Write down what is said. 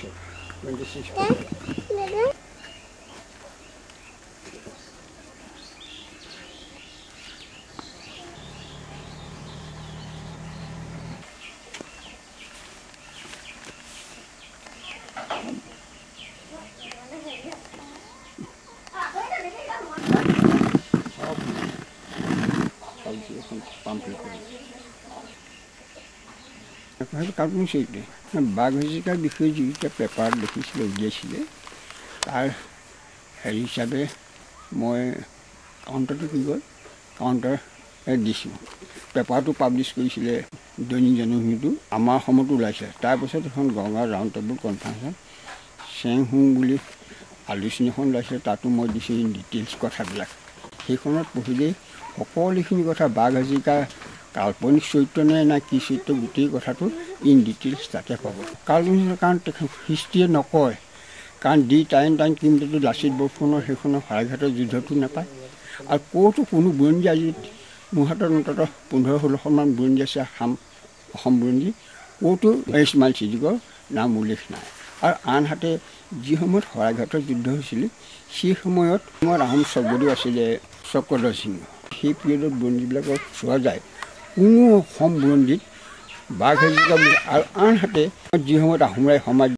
26. Cartoon চৰিত্ৰে বাঘ হজিকাৰ বিষয়ে যিকেইটা পেপাৰত দেখিছিলে উলিয়াইছিলে তাৰ হেৰি হিচাপে মই কাউণ্টাৰটো কি কয় কাউণ্টাৰ দিছোঁ। পেপাৰটো পাব্লিছ কৰিছিলে দৈনিক জনহিতটো আমাৰ সময়তো ওলাইছে। তাৰপিছত এখন গংগা ৰাউণ্ড টেবুল কনফাৰেঞ্চত চেং হুং বুলি আলোচনী এখন ওলাইছে, তাতো মই দিছোঁ ইন ডিটেইলছ কথাবিলাক। সেইখনত পঢ়িলেই সকলোখিনি কথা বাঘ হাজৰিকাৰ কাল্পনিক চৰিত্ৰ নে কি চৰিত্ৰ গোটেই কথাটো ইন ডিটেইলছ তাতে পাব। কাৰণ হিষ্ট্ৰীয়ে নকয়, কাৰণ দি টাইম কিমতো লাচিত বৰফুকনৰ সেইখনৰ শৰাইঘাটৰ যুদ্ধটো নাপায়। আৰু ক'তো কোনো বুৰঞ্জী আজি মোৰ হাতত অন্ততঃ 15-16খন বুৰঞ্জী আছে অসম বুৰঞ্জী, ক'তো ইছমাইল ছিদ্দিকৰ নাম উল্লেখ নাই। আৰু আনহাতে যি সময়ত শৰাইঘাটৰ যুদ্ধ হৈছিলে সেই সময়ত আহোম স্বৰ্গদেউ আছিলে চক্ৰধৰ সিংহ। সেই পিৰিয়ডত বুৰঞ্জীবিলাকত চোৱা যায় কোনো অসম বুৰঞ্জীত বাঘ হাজৰিকা আৰু আনহাতে যি সময়ত আহোম সমাজ